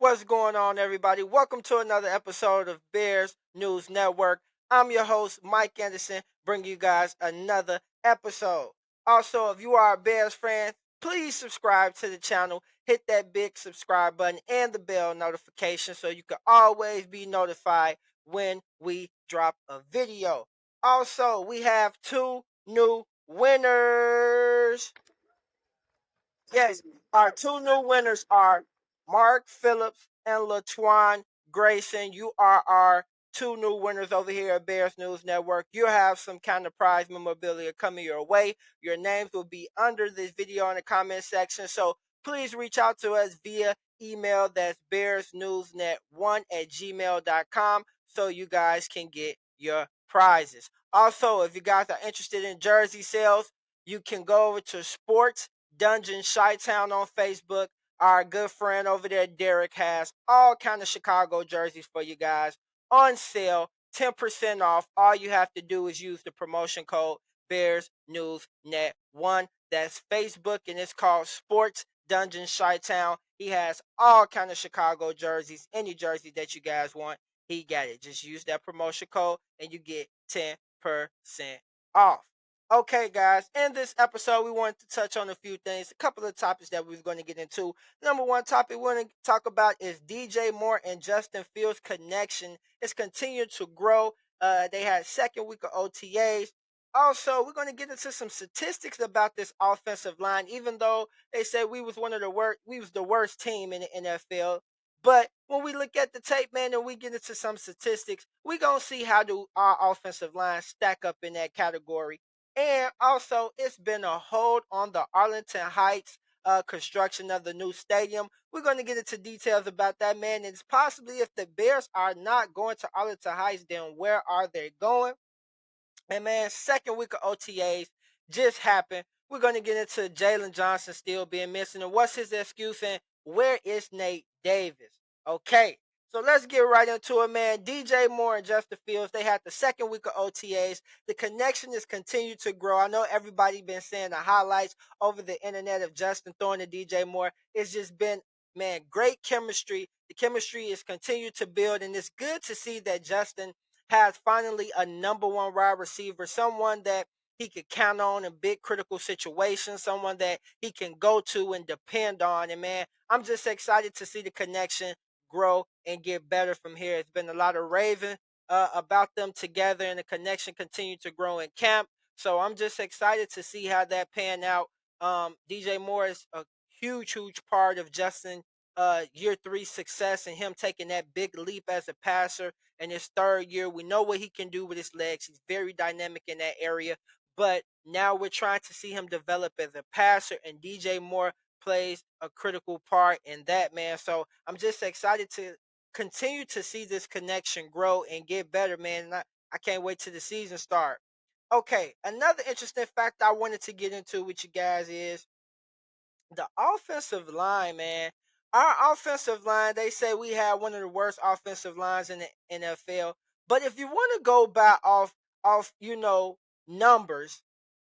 What's going on, everybody? Welcome to another episode of Bears News Network. I'm your host, Mike Anderson, bringing you guys another episode. Also, if you are a Bears fan, please subscribe to the channel, hit that big subscribe button and the bell notification so you can always be notified when we drop a video. Also, we have two new winners. Yes, our two new winners are Mark Phillips and LaTwan Grayson. You are our two new winners over here at Bears News Network. You'll have some kind of prize memorabilia coming your way. Your names will be under this video in the comment section. So please reach out to us via email. That's bearsnewsnet1@gmail.com so you guys can get your prizes. Also, if you guys are interested in jersey sales, you can go over to Sports Dungeon Chi-Town on Facebook. Our good friend over there, Derek, has all kind of Chicago jerseys for you guys on sale, 10% off. All you have to do is use the promotion code Bears News Net 1. That's Facebook, and it's called Sports Dungeon Chi-Town. He has all kind of Chicago jerseys, any jersey that you guys want. He got it. Just use that promotion code, and you get 10% off. Okay, guys, in this episode, we wanted to touch on a few things, a couple of topics that we are going to get into. Number one topic we want to talk about is DJ Moore and Justin Fields' connection. It's continued to grow. They had second week of OTAs. Also, we're going to get into some statistics about this offensive line, even though they said we was the worst team in the NFL. But when we look at the tape, man, and we get into some statistics, we gonna see how do our offensive line stack up in that category. And also, it's been a hold on the Arlington Heights construction of the new stadium. We're going to get into details about that, man. And it's possibly if the Bears are not going to Arlington Heights, then where are they going? And man, second week of OTAs just happened. We're going to get into Jaylen Johnson still being missing. And what's his excuse? And where is Nate Davis? Okay. So let's get right into it, man. DJ Moore and Justin Fields, they had the second week of OTAs. The connection has continued to grow. I know everybody been saying the highlights over the internet of Justin throwing to DJ Moore. It's just been, man, great chemistry. The chemistry is continued to build, and it's good to see that Justin has finally a number one wide receiver, someone that he could count on in big critical situations, someone that he can go to and depend on. And man, I'm just excited to see the connection grow and get better from here. It's been a lot of raving about them together, and the connection continued to grow in camp. So I'm just excited to see how that pan out. DJ Moore is a huge part of Justin year three success and him taking that big leap as a passer in his third year. We know what he can do with his legs. He's very dynamic in that area. But now we're trying to see him develop as a passer, and DJ Moore plays a critical part in that, man. So I'm just excited to continue to see this connection grow and get better, man. And I can't wait till the season start. Okay, another interesting fact I wanted to get into with you guys is the offensive line, man. Our offensive line, they say we have one of the worst offensive lines in the NFL. But if you want to go by off numbers,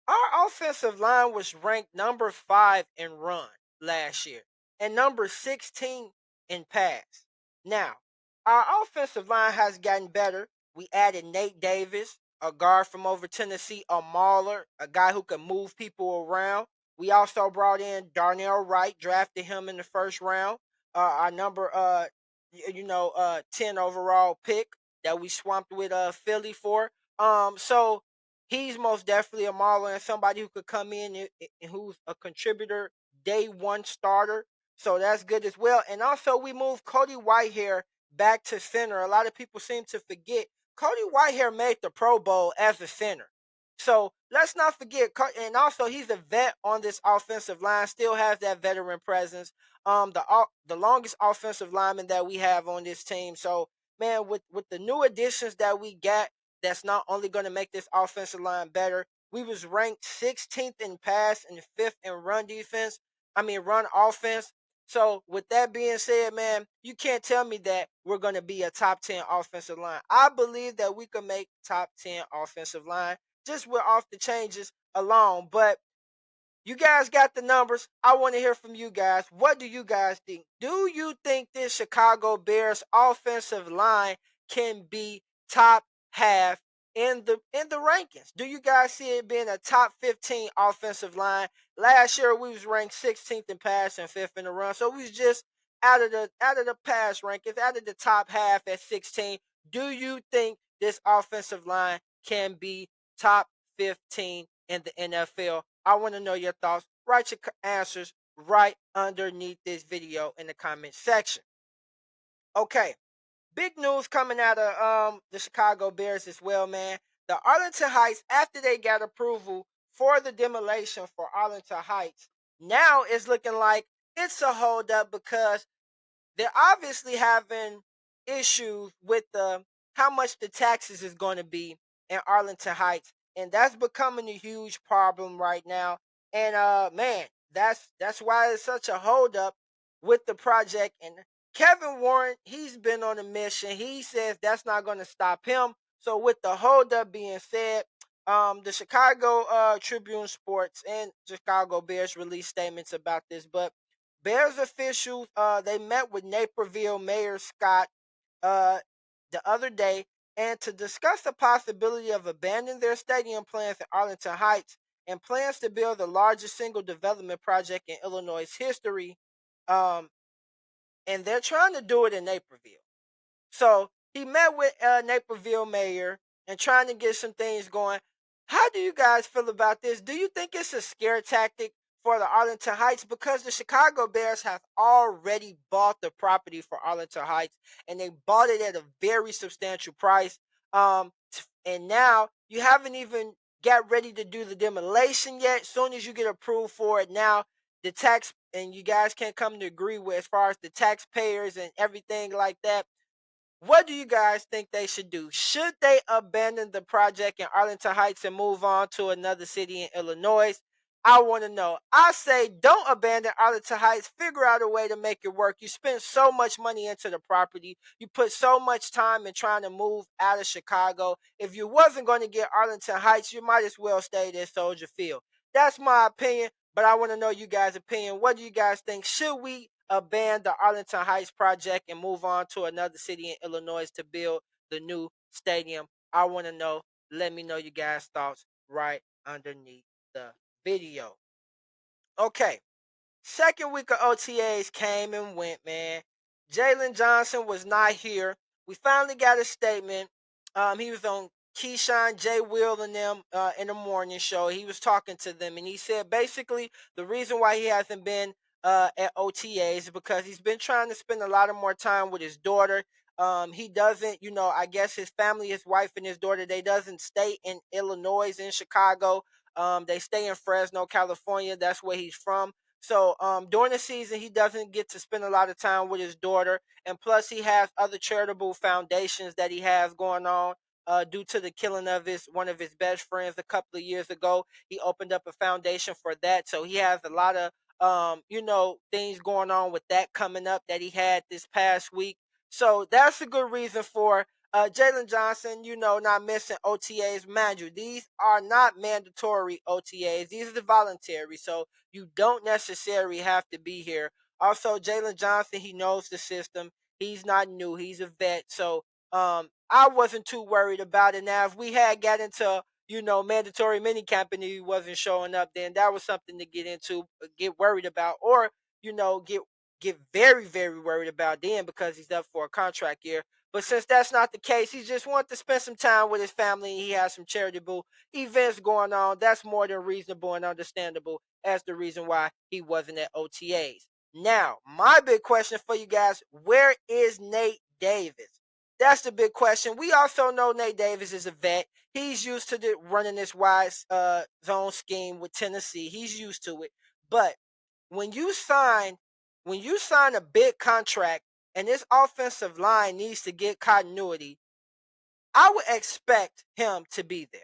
our offensive line was ranked number 5 in run last year and number 16 in pass. Now, our offensive line has gotten better. We added Nate Davis, a guard from over Tennessee, a mauler, a guy who can move people around. We also brought in Darnell Wright, drafted him in the first round. Our number 10 overall pick that we swamped with Philly for. So he's most definitely a mauler and somebody who could come in and who's a contributor, day one starter. So that's good as well. And also we moved Cody Whitehair back to center. A lot of people seem to forget Cody Whitehair made the Pro Bowl as a center. So let's not forget, and also he's a vet on this offensive line, still has that veteran presence. The longest offensive lineman that we have on this team. So man, with the new additions that we got, that's not only going to make this offensive line better. We was ranked 16th in pass and 5th in run defense. Run offense. So with that being said, man, you can't tell me that we're going to be a top 10 offensive line. I believe that we can make top 10 offensive line just with off the changes alone. But You guys got the numbers. I want to hear from you guys. What do you guys think? Do you think this Chicago Bears offensive line can be top half in the rankings? Do you guys see it being a top 15 offensive line? Last year we was ranked 16th in pass and 5th in the run. So we was just out of the pass rankings, out of the top half at 16. Do you think this offensive line can be top 15 in the NFL? I want to know your thoughts. Write your answers right underneath this video in the comment section. Okay, big news coming out of the Chicago Bears as well, man. The Arlington Heights, after they got approval for the demolition for Arlington Heights, now it's looking like it's a holdup because they're obviously having issues with the how much the taxes is going to be in Arlington Heights, and that's becoming a huge problem right now. And man, that's why it's such a holdup with the project. And Kevin Warren, he's been on a mission. He says that's not going to stop him. So with the holdup being said, the Chicago Tribune Sports and Chicago Bears released statements about this, but Bears officials they met with Naperville Mayor Scott uh, the other day and to discuss the possibility of abandoning their stadium plans in Arlington Heights and plans to build the largest single development project in Illinois' history. Um, and they're trying to do it in Naperville. So he met with Naperville mayor and trying to get some things going. How do you guys feel about this? Do you think it's a scare tactic for the Arlington Heights? Because the Chicago Bears have already bought the property for Arlington Heights and they bought it at a very substantial price. And now you haven't even got ready to do the demolition yet. As soon as you get approved for it, now the tax and you guys can't come to agree with as far as the taxpayers and everything like that. What do you guys think they should do? Should they abandon the project in Arlington Heights and move on to another city in Illinois? I want to know. I say don't abandon Arlington Heights. Figure out a way to make it work. You spend so much money into the property. You put so much time in trying to move out of Chicago. If you wasn't going to get Arlington Heights, you might as well stay at Soldier Field. That's my opinion, but I want to know you guys' opinion. What do you guys think? Should we abandon the Arlington Heights project and move on to another city in Illinois to build the new stadium? I want to know. Let me know you guys' thoughts right underneath the video. Okay. Second week of OTAs came and went, man. Jaylen Johnson was not here. We finally got a statement. He was on Keyshawn, J. Will, and them in the morning show. He was talking to them, and he said basically the reason why he hasn't been at OTAs is because he's been trying to spend a lot of more time with his daughter. He doesn't, I guess his family, his wife, and his daughter, they doesn't stay in Illinois, in Chicago. They stay in Fresno, California. That's where he's from. So during the season, he doesn't get to spend a lot of time with his daughter, and plus he has other charitable foundations that he has going on. Due to the killing of his one of his best friends a couple of years ago, he opened up a foundation for that. So he has a lot of things going on with that coming up that he had this past week. So that's a good reason for Jaylen Johnson, not missing OTAs. Mind you, these are not mandatory OTAs; these are the voluntary. So you don't necessarily have to be here. Also, Jaylen Johnson, he knows the system. He's not new. He's a vet. So I wasn't too worried about it. Now, if we had got into, mandatory minicamp and he wasn't showing up, then that was something to get into, get worried about, or, get very, very worried about then because he's up for a contract year. But since that's not the case, he just wanted to spend some time with his family. He has some charitable events going on. That's more than reasonable and understandable as the reason why he wasn't at OTAs. Now, my big question for you guys, where is Nate Davis? That's the big question. We also know Nate Davis is a vet. He's used to running this wide zone scheme with Tennessee. He's used to it. But when you sign when you sign a big contract and this offensive line needs to get continuity, I would expect him to be there.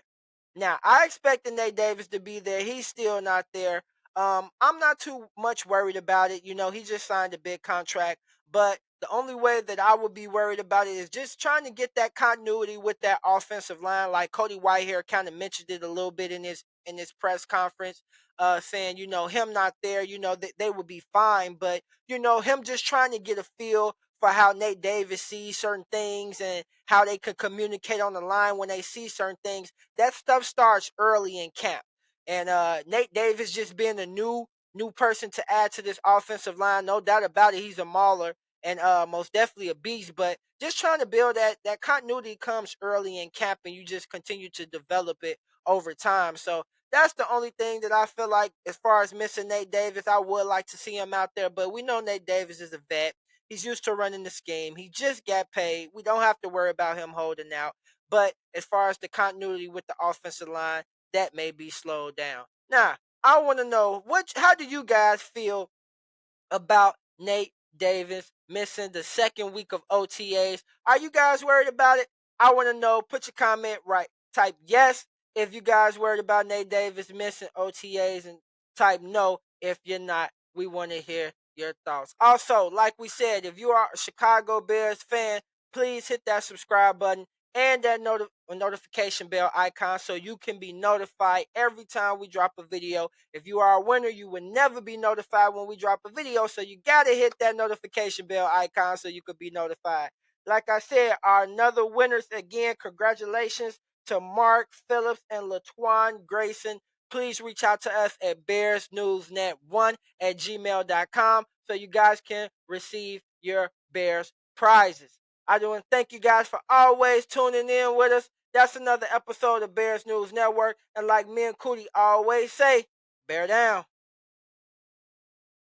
Now, I expected Nate Davis to be there. He's still not there. I'm not too much worried about it. He just signed a big contract. But the only way that I would be worried about it is just trying to get that continuity with that offensive line. Like Cody Whitehair kind of mentioned it a little bit in this press conference, saying, him not there, they would be fine. But, him just trying to get a feel for how Nate Davis sees certain things and how they could communicate on the line when they see certain things. That stuff starts early in camp. And Nate Davis just being a new person to add to this offensive line, no doubt about it. He's a mauler and most definitely a beast. But just trying to build that continuity comes early in camp, and you just continue to develop it over time. So that's the only thing that I feel like, as far as missing Nate Davis, I would like to see him out there. But we know Nate Davis is a vet. He's used to running the scheme. He just got paid. We don't have to worry about him holding out. But as far as the continuity with the offensive line, that may be slowed down. Now, I want to know how do you guys feel about Nate Davis missing the second week of OTAs? Are you guys worried about it? I want to know. Put your comment right. Type yes if you guys worried about Nate Davis missing OTAs, and type no if you're not. We want to hear your thoughts. Also, like we said, if you are a Chicago Bears fan, please hit that subscribe button and that notification bell icon so you can be notified every time we drop a video. If you are a winner, you will never be notified when we drop a video, so you gotta hit that notification bell icon so you could be notified. Like I said, our another winners again, congratulations to Mark Phillips and Latwan Grayson. Please reach out to us at bearsnewsnet1 at gmail.com so you guys can receive your Bears prizes. I do want to thank you guys for always tuning in with us. That's another episode of Bears News Network. And like me and Cootie always say, bear down.